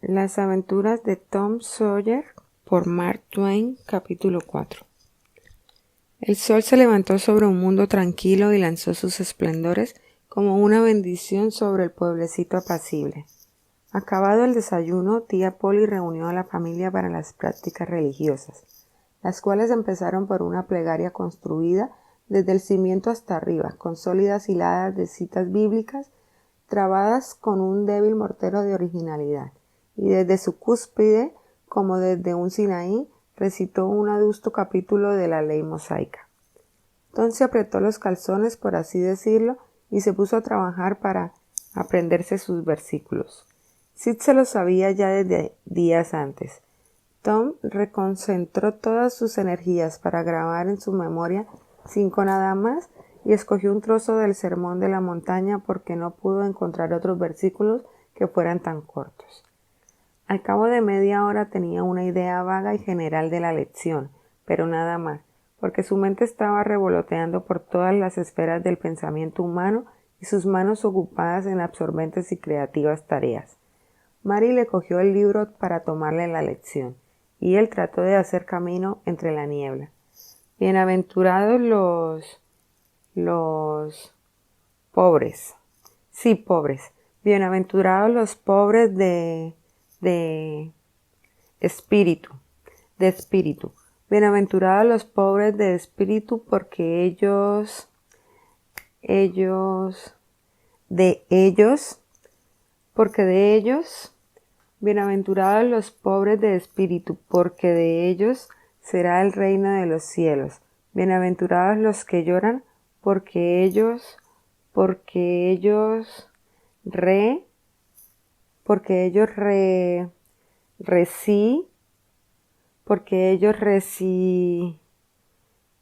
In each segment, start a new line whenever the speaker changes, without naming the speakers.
Las aventuras de Tom Sawyer por Mark Twain, capítulo 4. El sol se levantó sobre un mundo tranquilo y lanzó sus esplendores como una bendición sobre el pueblecito apacible. Acabado el desayuno, tía Polly reunió a la familia para las prácticas religiosas, las cuales empezaron por una plegaria construida desde el cimiento hasta arriba, con sólidas hiladas de citas bíblicas trabadas con un débil mortero de originalidad, y desde su cúspide, como desde un Sinaí, recitó un adusto capítulo de la ley mosaica. Tom se apretó los calzones, por así decirlo, y se puso a trabajar para aprenderse sus versículos. Sid se los sabía ya desde días antes. Tom reconcentró todas sus energías para grabar en su memoria 5 nada más y escogió un trozo del Sermón de la Montaña porque no pudo encontrar otros versículos que fueran tan cortos. Al cabo de media hora tenía una idea vaga y general de la lección, pero nada más, porque su mente estaba revoloteando por todas las esferas del pensamiento humano y sus manos ocupadas en absorbentes y creativas tareas. Mary le cogió el libro para tomarle la lección, y él trató de hacer camino entre la niebla. Bienaventurados los pobres. Sí, pobres. Bienaventurados los pobres de espíritu. Bienaventurados los pobres de espíritu, porque bienaventurados los pobres de espíritu, porque de ellos será el reino de los cielos. Bienaventurados los que lloran, porque ellos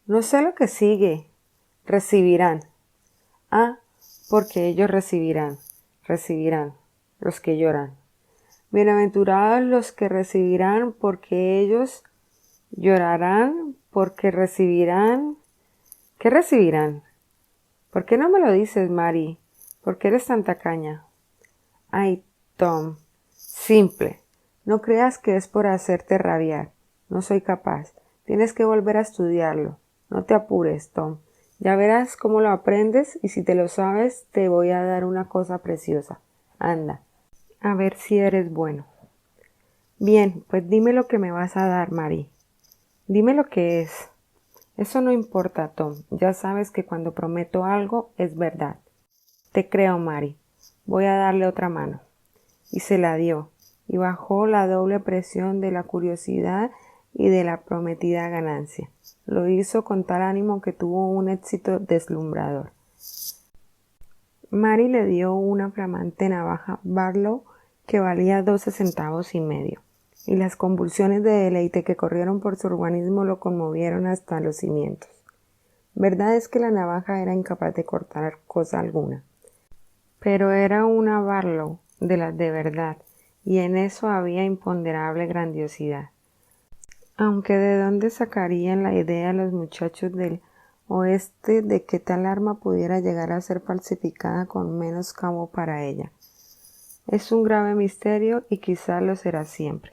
no sé lo que sigue, recibirán. Porque ellos recibirán, los que lloran. Bienaventurados los que recibirán, porque ellos llorarán, porque recibirán. ¿Qué recibirán? ¿Por qué no me lo dices, Mary? ¿Por qué eres tan tacaña? Ay, Tom, simple. No creas que es por hacerte rabiar. No soy capaz. Tienes que volver a estudiarlo. No te apures, Tom. Ya verás cómo lo aprendes y si te lo sabes te voy a dar una cosa preciosa. Anda, a ver si eres bueno. Bien, pues dime lo que me vas a dar, Mary. Dime lo que es. Eso no importa, Tom. Ya sabes que cuando prometo algo es verdad. Te creo, Mary. Voy a darle otra mano. Y se la dio, y bajó la doble presión de la curiosidad y de la prometida ganancia. Lo hizo con tal ánimo que tuvo un éxito deslumbrador. Mary le dio una flamante navaja Barlow que valía 12 centavos y medio, y las convulsiones de deleite que corrieron por su organismo lo conmovieron hasta los cimientos. Verdad es que la navaja era incapaz de cortar cosa alguna, pero era una Barlow de las de verdad, y en eso había imponderable grandiosidad. Aunque de dónde sacarían la idea los muchachos del oeste de que tal arma pudiera llegar a ser falsificada con menos cabo para ella. Es un grave misterio y quizá lo será siempre.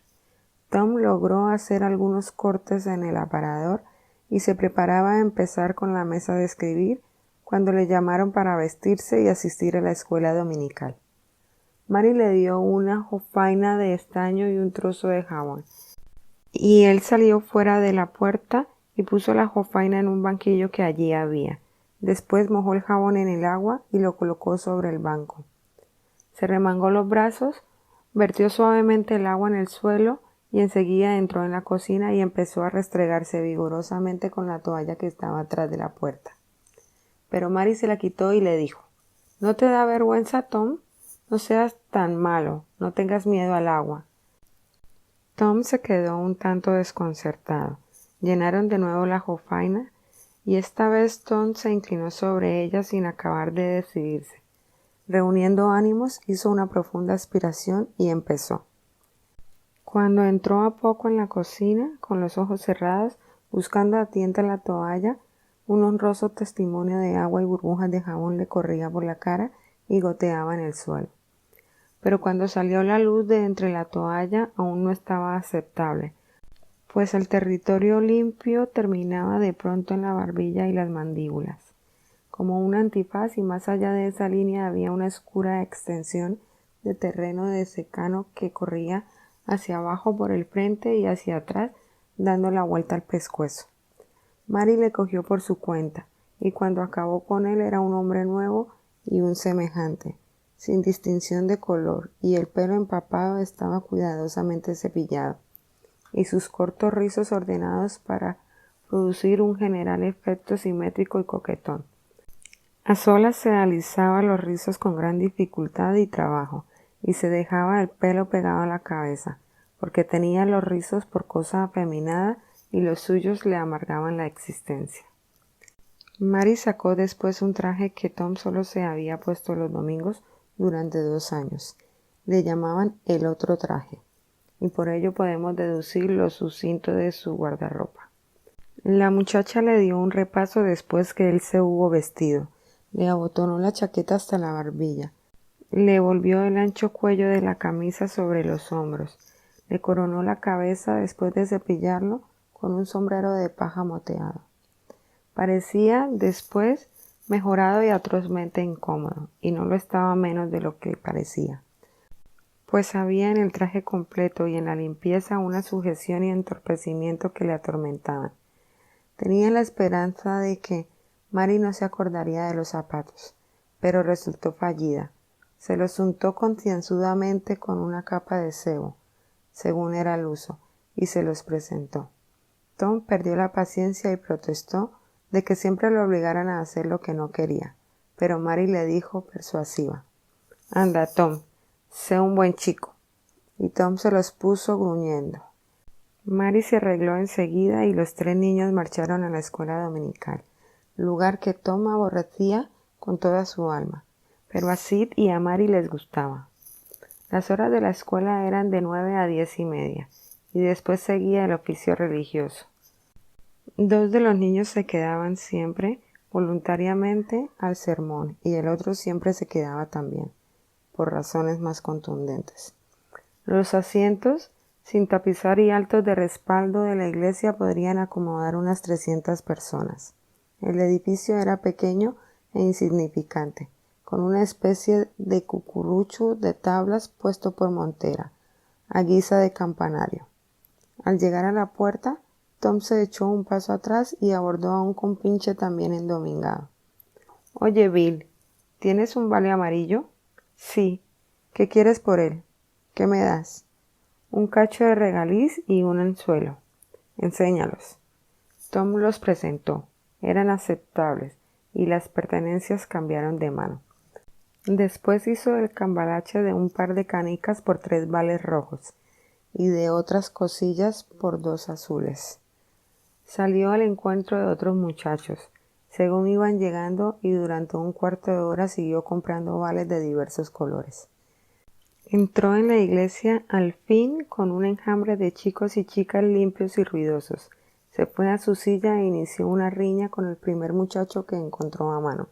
Tom logró hacer algunos cortes en el aparador y se preparaba a empezar con la mesa de escribir cuando le llamaron para vestirse y asistir a la escuela dominical. Mary le dio una jofaina de estaño y un trozo de jabón, y él salió fuera de la puerta y puso la jofaina en un banquillo que allí había. Después mojó el jabón en el agua y lo colocó sobre el banco. Se remangó los brazos, vertió suavemente el agua en el suelo y enseguida entró en la cocina y empezó a restregarse vigorosamente con la toalla que estaba atrás de la puerta. Pero Mary se la quitó y le dijo: ¿No te da vergüenza, Tom? No seas tan malo, no tengas miedo al agua. Tom se quedó un tanto desconcertado. Llenaron de nuevo la jofaina y esta vez Tom se inclinó sobre ella sin acabar de decidirse. Reuniendo ánimos, hizo una profunda aspiración y empezó. Cuando entró a poco en la cocina, con los ojos cerrados, buscando a tienta la toalla, un honroso testimonio de agua y burbujas de jabón le corría por la cara y goteaba en el suelo. pero cuando salió la luz de entre la toalla aún no estaba aceptable, pues el territorio limpio terminaba de pronto en la barbilla y las mandíbulas, como un antifaz, y más allá de esa línea había una oscura extensión de terreno de secano que corría hacia abajo por el frente y hacia atrás, dando la vuelta al pescuezo. Mary le cogió por su cuenta, y cuando acabó con él era un hombre nuevo y un semejante, sin distinción de color, y el pelo empapado estaba cuidadosamente cepillado, y sus cortos rizos ordenados para producir un general efecto simétrico y coquetón. A solas se alisaba los rizos con gran dificultad y trabajo, y se dejaba el pelo pegado a la cabeza, porque tenía los rizos por cosa afeminada y los suyos le amargaban la existencia. Mary sacó después un traje que Tom solo se había puesto los domingos durante 2 años. Le llamaban el otro traje, y por ello podemos deducir lo sucinto de su guardarropa. La muchacha le dio un repaso después que él se hubo vestido. Le abotonó la chaqueta hasta la barbilla, le volvió el ancho cuello de la camisa sobre los hombros, le coronó la cabeza después de cepillarlo con un sombrero de paja moteado. Parecía, después, mejorado y atrozmente incómodo, y no lo estaba menos de lo que parecía, pues había en el traje completo y en la limpieza una sujeción y entorpecimiento que le atormentaban. Tenía la esperanza de que Mary no se acordaría de los zapatos, pero resultó fallida. Se los untó concienzudamente con una capa de sebo, según era el uso, y se los presentó. Tom perdió la paciencia y protestó de que siempre lo obligaran a hacer lo que no quería, pero Mary le dijo persuasiva: «Anda, Tom, sé un buen chico», y Tom se los puso gruñendo. Mary se arregló enseguida y los 3 niños marcharon a la escuela dominical, lugar que Tom aborrecía con toda su alma, pero a Sid y a Mary les gustaba. Las horas de la escuela eran de 9 a 10:30, y después seguía el oficio religioso. 2 de los niños se quedaban siempre, voluntariamente, al sermón, y el otro siempre se quedaba también, por razones más contundentes. Los asientos, sin tapizar y altos de respaldo de la iglesia, podrían acomodar unas 300 personas. El edificio era pequeño e insignificante, con una especie de cucurucho de tablas puesto por montera, a guisa de campanario. Al llegar a la puerta, Tom se echó un paso atrás y abordó a un compinche también endomingado. «Oye, Bill, ¿tienes un vale amarillo?» «Sí. ¿Qué quieres por él?» «¿Qué me das?» «Un cacho de regaliz y un anzuelo». «Enséñalos». Tom los presentó. Eran aceptables, y las pertenencias cambiaron de mano. Después hizo el cambalache de un par de canicas por 3 vales rojos, y de otras cosillas por 2 azules. Salió al encuentro de otros muchachos, según iban llegando, y durante un cuarto de hora siguió comprando vales de diversos colores. Entró en la iglesia al fin con un enjambre de chicos y chicas limpios y ruidosos. Se fue a su silla e inició una riña con el primer muchacho que encontró a mano.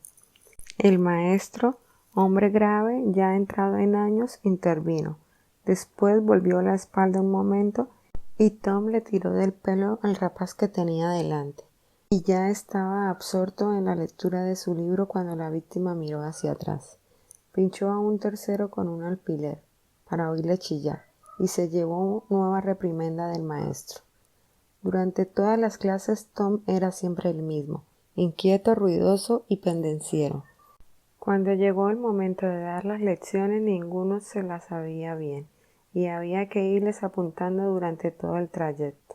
El maestro, hombre grave, ya entrado en años, intervino. Después volvió la espalda un momento y Tom le tiró del pelo al rapaz que tenía delante, y ya estaba absorto en la lectura de su libro cuando la víctima miró hacia atrás. Pinchó a un tercero con un alfiler, para oírle chillar, y se llevó nueva reprimenda del maestro. Durante todas las clases Tom era siempre el mismo, inquieto, ruidoso y pendenciero. Cuando llegó el momento de dar las lecciones, ninguno se las sabía bien, y había que irles apuntando durante todo el trayecto.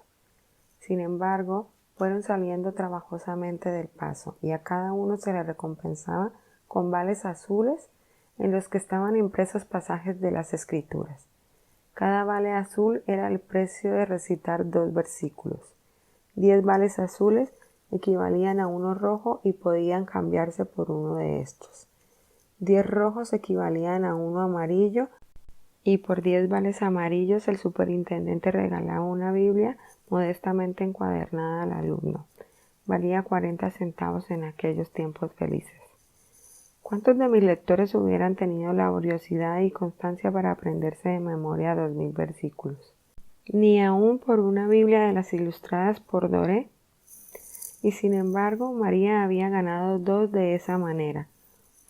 Sin embargo, fueron saliendo trabajosamente del paso, y a cada uno se le recompensaba con vales azules en los que estaban impresos pasajes de las Escrituras. Cada vale azul era el precio de recitar 2 versículos. 10 vales azules equivalían a uno rojo y podían cambiarse por uno de estos. 10 rojos equivalían a uno amarillo, y por 10 vales amarillos el superintendente regalaba una Biblia modestamente encuadernada al alumno. Valía 40 centavos en aquellos tiempos felices. ¿Cuántos de mis lectores hubieran tenido laboriosidad y constancia para aprenderse de memoria 2000 versículos? Ni aun por una Biblia de las ilustradas por Doré. Y sin embargo, María había ganado 2 de esa manera.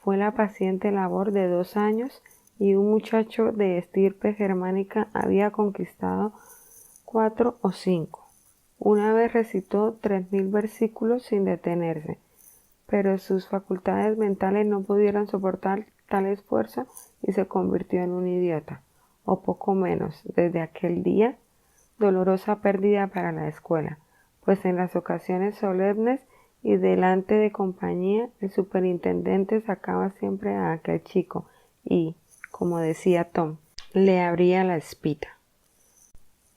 Fue la paciente labor de 2 años y un muchacho de estirpe germánica había conquistado 4 o 5. Una vez recitó 3000 versículos sin detenerse, pero sus facultades mentales no pudieron soportar tal esfuerzo y se convirtió en un idiota, o poco menos. Desde aquel día, dolorosa pérdida para la escuela, pues en las ocasiones solemnes y delante de compañía, el superintendente sacaba siempre a aquel chico y, como decía Tom, le abría la espita.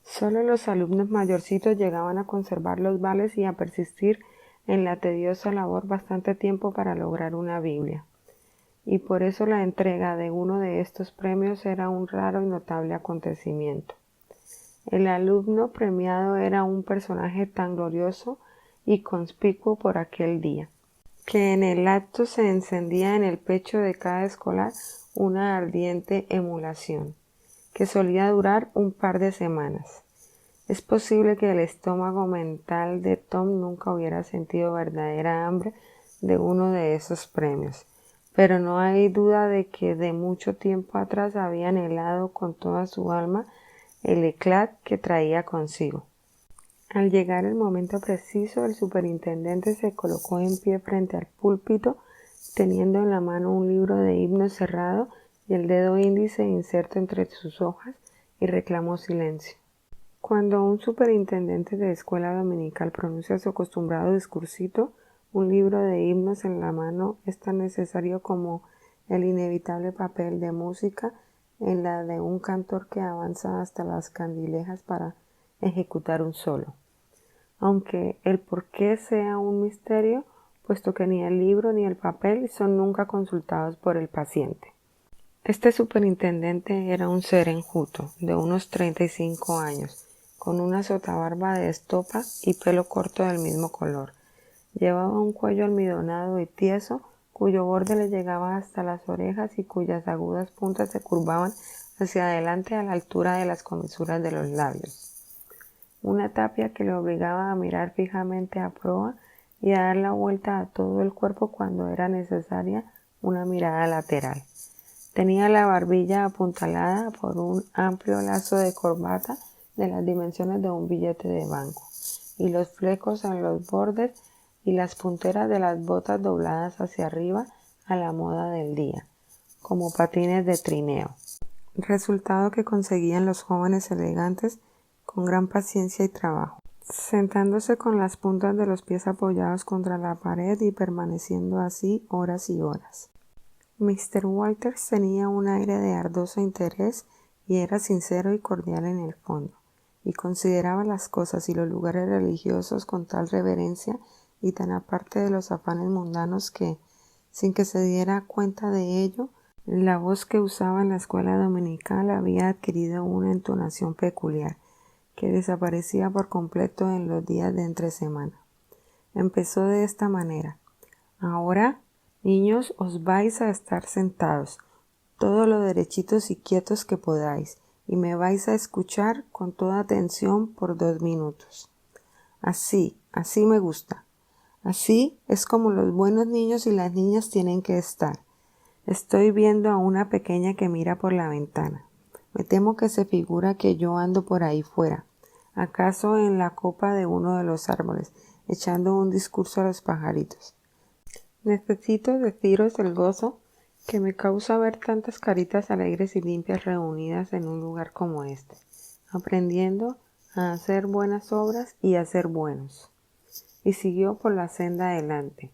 Solo los alumnos mayorcitos llegaban a conservar los vales y a persistir en la tediosa labor bastante tiempo para lograr una Biblia. Y por eso la entrega de uno de estos premios era un raro y notable acontecimiento. El alumno premiado era un personaje tan glorioso y conspicuo por aquel día, que en el acto se encendía en el pecho de cada escolar una ardiente emulación, que solía durar un par de semanas. Es posible que el estómago mental de Tom nunca hubiera sentido verdadera hambre de uno de esos premios, pero no hay duda de que de mucho tiempo atrás había anhelado con toda su alma el eclat que traía consigo. Al llegar el momento preciso, el superintendente se colocó en pie frente al púlpito, teniendo en la mano un libro de himnos cerrado y el dedo índice inserto entre sus hojas, y reclamó silencio. Cuando un superintendente de escuela dominical pronuncia su acostumbrado discursito, un libro de himnos en la mano es tan necesario como el inevitable papel de música en la de un cantor que avanza hasta las candilejas para ejecutar un solo. Aunque el por qué sea un misterio, puesto que ni el libro ni el papel son nunca consultados por el paciente. Este superintendente era un ser enjuto, de unos 35 años, con una sotabarba de estopa y pelo corto del mismo color. Llevaba un cuello almidonado y tieso, cuyo borde le llegaba hasta las orejas y cuyas agudas puntas se curvaban hacia adelante a la altura de las comisuras de los labios. Una tapia que le obligaba a mirar fijamente a proa y a dar la vuelta a todo el cuerpo cuando era necesaria una mirada lateral. Tenía la barbilla apuntalada por un amplio lazo de corbata de las dimensiones de un billete de banco, y los flecos en los bordes y las punteras de las botas dobladas hacia arriba a la moda del día, como patines de trineo, resultado que conseguían los jóvenes elegantes con gran paciencia y trabajo, sentándose con las puntas de los pies apoyados contra la pared y permaneciendo así horas y horas. Mr. Walters tenía un aire de ardoso interés y era sincero y cordial en el fondo, y consideraba las cosas y los lugares religiosos con tal reverencia y tan aparte de los afanes mundanos que, sin que se diera cuenta de ello, la voz que usaba en la escuela dominical había adquirido una entonación peculiar, que desaparecía por completo en los días de entre semana. Empezó de esta manera: ahora, niños, os vais a estar sentados, todo lo derechitos y quietos que podáis, y me vais a escuchar con toda atención por 2 minutos. Así me gusta. Así es como los buenos niños y las niñas tienen que estar. Estoy viendo a una pequeña que mira por la ventana. Me temo que se figura que yo ando por ahí fuera, acaso en la copa de uno de los árboles, echando un discurso a los pajaritos. Necesito deciros el gozo que me causa ver tantas caritas alegres y limpias reunidas en un lugar como este, aprendiendo a hacer buenas obras y a ser buenos. Y siguió por la senda adelante.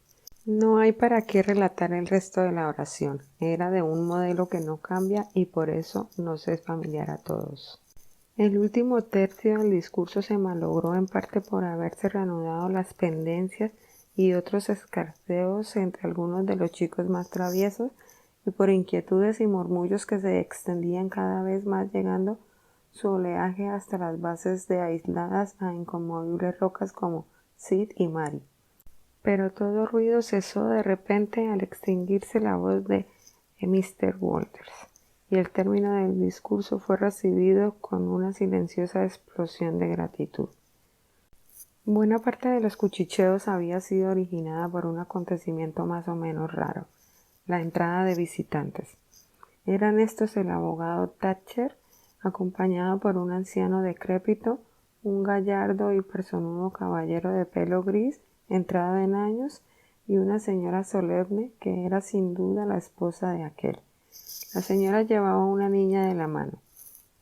No hay para qué relatar el resto de la oración. Era de un modelo que no cambia y por eso nos es familiar a todos. El último tercio del discurso se malogró en parte por haberse reanudado las pendencias y otros escarceos entre algunos de los chicos más traviesos y por inquietudes y murmullos que se extendían cada vez más, llegando su oleaje hasta las bases de aisladas a inconmovibles rocas como Sid y Mary. Pero todo ruido cesó de repente al extinguirse la voz de Mr. Walters, y el término del discurso fue recibido con una silenciosa explosión de gratitud. Buena parte de los cuchicheos había sido originada por un acontecimiento más o menos raro, la entrada de visitantes. Eran estos el abogado Thatcher, acompañado por un anciano decrépito, un gallardo y personudo caballero de pelo gris, entrado en años, y una señora solemne que era sin duda la esposa de aquel. La señora llevaba una niña de la mano.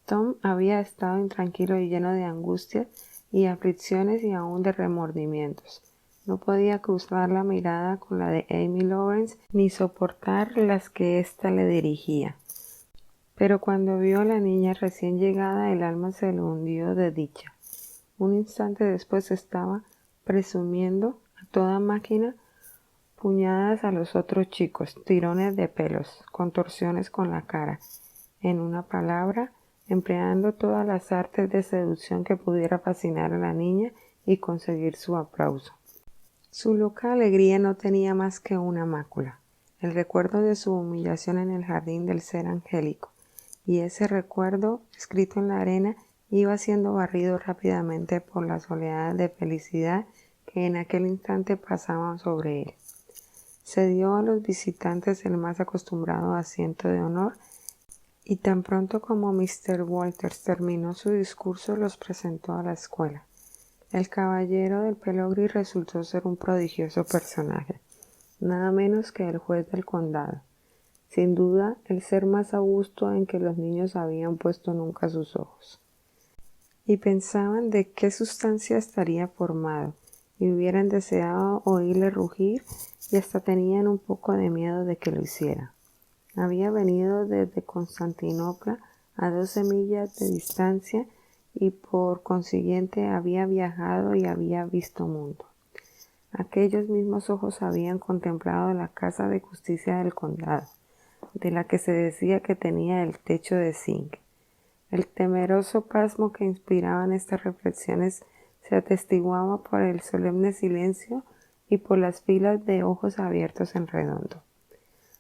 Tom había estado intranquilo y lleno de angustias y aflicciones y aún de remordimientos. No podía cruzar la mirada con la de Amy Lawrence ni soportar las que ésta le dirigía. Pero cuando vio a la niña recién llegada, el alma se le hundió de dicha. Un instante después estaba presumiendo a toda máquina puñadas a los otros chicos, tirones de pelos, contorsiones con la cara, en una palabra, empleando todas las artes de seducción que pudiera fascinar a la niña y conseguir su aplauso. Su loca alegría no tenía más que una mácula, el recuerdo de su humillación en el jardín del ser angélico, y ese recuerdo, escrito en la arena, iba siendo barrido rápidamente por las oleadas de felicidad que en aquel instante pasaban sobre él. Se dio a los visitantes el más acostumbrado asiento de honor, y tan pronto como Mr. Walters terminó su discurso los presentó a la escuela. El caballero del pelo gris resultó ser un prodigioso personaje, nada menos que el juez del condado. Sin duda, el ser más augusto en que los niños habían puesto nunca sus ojos. Y pensaban de qué sustancia estaría formado, y hubieran deseado oírle rugir, y hasta tenían un poco de miedo de que lo hiciera. Había venido desde Constantinopla a 12 millas de distancia y por consiguiente había viajado y había visto mundo. Aquellos mismos ojos habían contemplado la casa de justicia del condado, de la que se decía que tenía el techo de zinc. El temeroso pasmo que inspiraban estas reflexiones se atestiguaba por el solemne silencio y por las filas de ojos abiertos en redondo.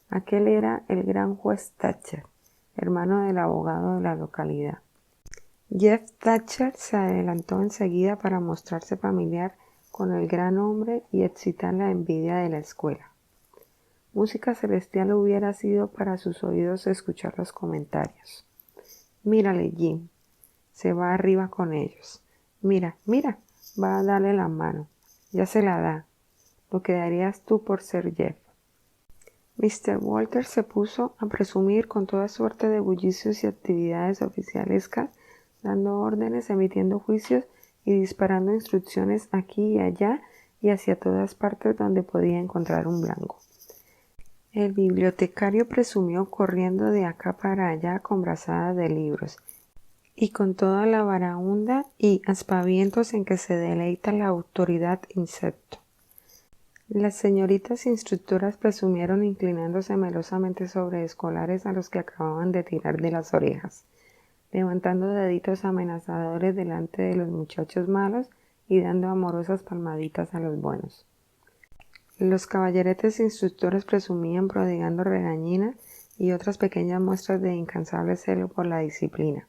Aquel era el gran juez Thatcher, hermano del abogado de la localidad. Jeff Thatcher se adelantó enseguida para mostrarse familiar con el gran hombre y excitar la envidia de la escuela. Música celestial hubiera sido para sus oídos escuchar los comentarios. Mírale, Jim, se va arriba con ellos. Mira, mira, va a darle la mano. Ya se la da. Lo que darías tú por ser Jeff. Mr. Walters se puso a presumir con toda suerte de bullicios y actividades oficialescas, dando órdenes, emitiendo juicios y disparando instrucciones aquí y allá y hacia todas partes donde podía encontrar un blanco. El bibliotecario presumió corriendo de acá para allá con brazadas de libros y con toda la barahunda y aspavientos en que se deleita la autoridad insecto. Las señoritas instructoras presumieron inclinándose melosamente sobre escolares a los que acababan de tirar de las orejas, levantando deditos amenazadores delante de los muchachos malos y dando amorosas palmaditas a los buenos. Los caballeretes instructores presumían prodigando regañinas y otras pequeñas muestras de incansable celo por la disciplina,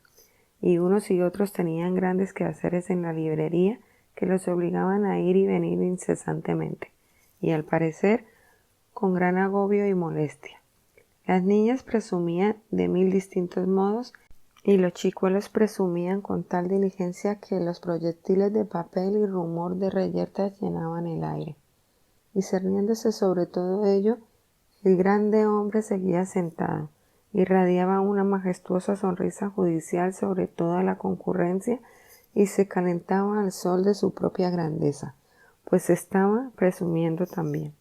y unos y otros tenían grandes quehaceres en la librería que los obligaban a ir y venir incesantemente, y al parecer con gran agobio y molestia. Las niñas presumían de 1000 distintos modos y los chicuelos presumían con tal diligencia que los proyectiles de papel y rumor de reyertas llenaban el aire. Discerniéndose sobre todo ello, el grande hombre seguía sentado, irradiaba una majestuosa sonrisa judicial sobre toda la concurrencia y se calentaba al sol de su propia grandeza, pues estaba presumiendo también.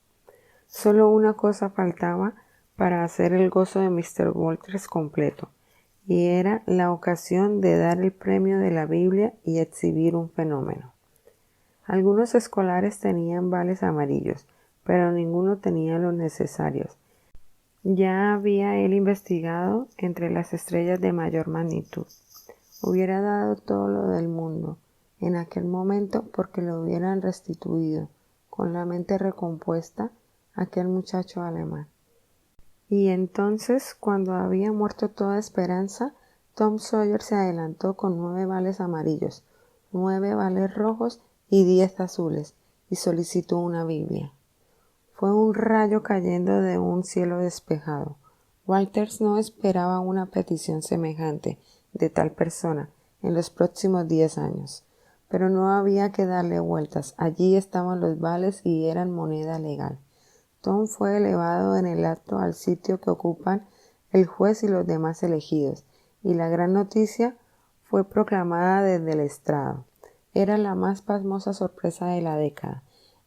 Solo una cosa faltaba para hacer el gozo de Mr. Walters completo, y era la ocasión de dar el premio de la Biblia y exhibir un fenómeno. Algunos escolares tenían vales amarillos, pero ninguno tenía los necesarios. Ya había él investigado entre las estrellas de mayor magnitud. Hubiera dado todo lo del mundo en aquel momento porque lo hubieran restituido, con la mente recompuesta, aquel muchacho alemán. Y entonces, cuando había muerto toda esperanza, Tom Sawyer se adelantó con 9 vales amarillos, 9 vales rojos y 10 azules, y solicitó una Biblia. Fue un rayo cayendo de un cielo despejado. Walters no esperaba una petición semejante de tal persona en los próximos 10 años. Pero no había que darle vueltas. Allí estaban los vales y eran moneda legal. Tom fue elevado en el acto al sitio que ocupan el juez y los demás elegidos, y la gran noticia fue proclamada desde el estrado. Era la más pasmosa sorpresa de la década,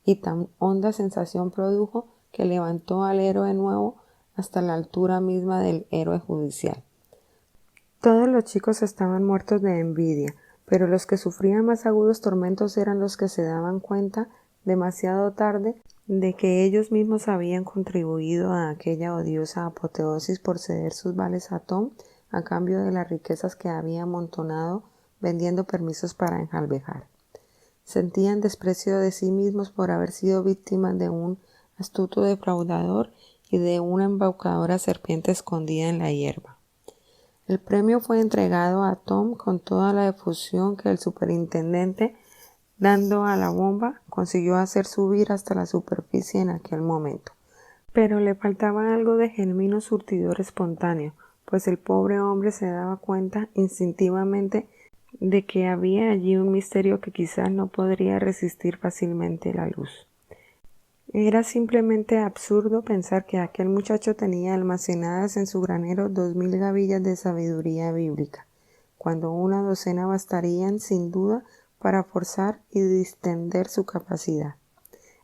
y tan honda sensación produjo que levantó al héroe nuevo hasta la altura misma del héroe judicial. Todos los chicos estaban muertos de envidia, pero los que sufrían más agudos tormentos eran los que se daban cuenta demasiado tarde de que ellos mismos habían contribuido a aquella odiosa apoteosis por ceder sus vales a Tom a cambio de las riquezas que había amontonado vendiendo permisos para enjalbejar. Sentían desprecio de sí mismos por haber sido víctimas de un astuto defraudador y de una embaucadora serpiente escondida en la hierba. El premio fue entregado a Tom con toda la efusión que el superintendente, dando a la bomba, consiguió hacer subir hasta la superficie en aquel momento. Pero le faltaba algo de genuino surtidor espontáneo, pues el pobre hombre se daba cuenta instintivamente de que había allí un misterio que quizás no podría resistir fácilmente la luz. Era simplemente absurdo pensar que aquel muchacho tenía almacenadas en su granero 2000 gavillas de sabiduría bíblica, cuando una docena bastarían sin duda para forzar y distender su capacidad.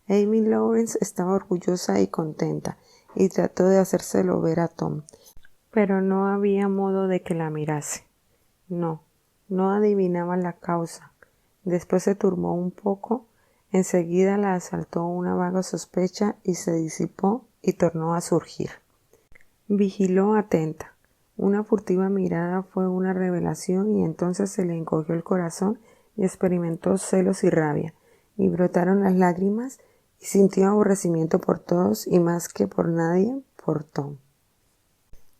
Amy Lawrence estaba orgullosa y contenta, y trató de hacérselo ver a Tom, pero no había modo de que la mirase. No adivinaba la causa. Después se turbó un poco. Enseguida la asaltó una vaga sospecha y se disipó y tornó a surgir. Vigiló atenta. Una furtiva mirada fue una revelación y entonces se le encogió el corazón y experimentó celos y rabia, y brotaron las lágrimas y sintió aborrecimiento por todos y más que por nadie, por Tom,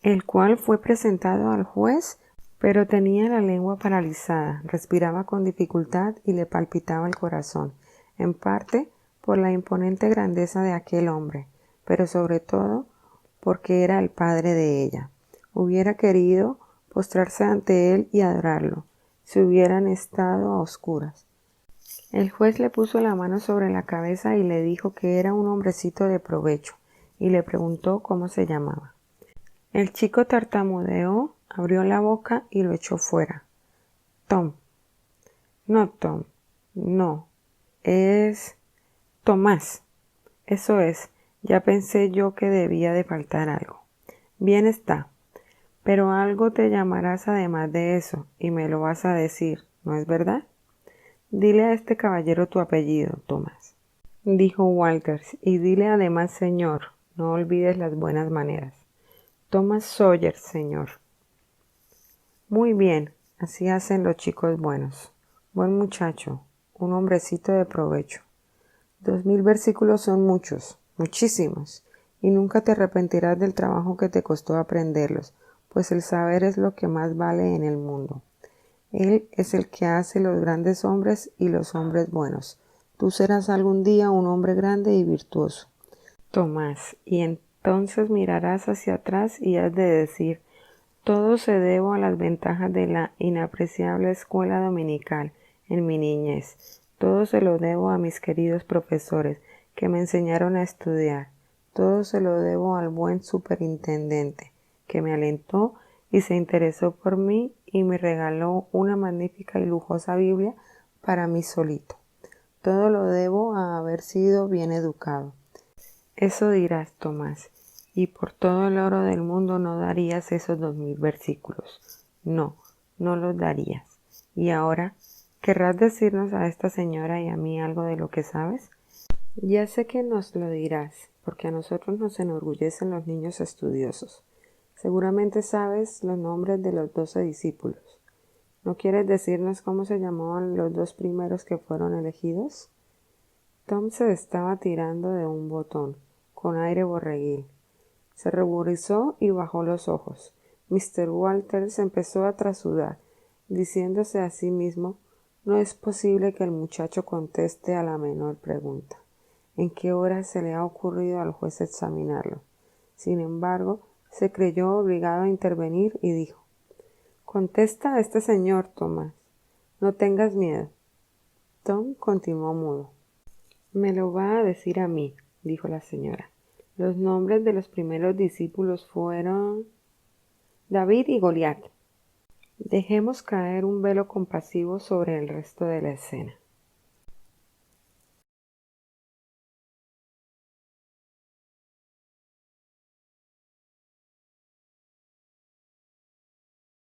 el cual fue presentado al juez, pero tenía la lengua paralizada, respiraba con dificultad y le palpitaba el corazón, en parte por la imponente grandeza de aquel hombre, pero sobre todo porque era el padre de ella. Hubiera querido postrarse ante él y adorarlo, si hubieran estado a oscuras. El juez le puso la mano sobre la cabeza y le dijo que era un hombrecito de provecho, y le preguntó cómo se llamaba. El chico tartamudeó, abrió la boca y lo echó fuera. Tom. No, Tom. No. Es Tomás. Eso es. Ya pensé yo que debía de faltar algo. Bien está. Pero algo te llamarás además de eso, y me lo vas a decir, ¿no es verdad? Dile a este caballero tu apellido, Tomás, dijo Walters, y dile además señor, no olvides las buenas maneras. Thomas Sawyer, señor. Muy bien, así hacen los chicos buenos. Buen muchacho, un hombrecito de provecho. 2000 versículos son muchos, muchísimos, y nunca te arrepentirás del trabajo que te costó aprenderlos, pues el saber es lo que más vale en el mundo. Él es el que hace los grandes hombres y los hombres buenos. Tú serás algún día un hombre grande y virtuoso. Tomás, y entonces mirarás hacia atrás y has de decir, todo se debo a las ventajas de la inapreciable escuela dominical en mi niñez. Todo se lo debo a mis queridos profesores que me enseñaron a estudiar. Todo se lo debo al buen superintendente que me alentó y se interesó por mí y me regaló una magnífica y lujosa Biblia para mí solito. Todo lo debo a haber sido bien educado. Eso dirás, Tomás, y por todo el oro del mundo no darías esos 2000 versículos. No, no los darías. Y ahora, ¿querrás decirnos a esta señora y a mí algo de lo que sabes? Ya sé que nos lo dirás, porque a nosotros nos enorgullecen los niños estudiosos. Seguramente sabes los nombres de los 12 discípulos. ¿No quieres decirnos cómo se llamaban los 2 primeros que fueron elegidos? Tom se estaba tirando de un botón, con aire borreguil. Se ruborizó y bajó los ojos. Mr. Walters empezó a trasudar, diciéndose a sí mismo: no es posible que el muchacho conteste a la menor pregunta. ¿En qué hora se le ha ocurrido al juez examinarlo? Sin embargo, se creyó obligado a intervenir y dijo: contesta a este señor, Tomás. No tengas miedo. Tom continuó mudo. Me lo va a decir a mí, dijo la señora. Los nombres de los primeros discípulos fueron David y Goliat. Dejemos caer un velo compasivo sobre el resto de la escena.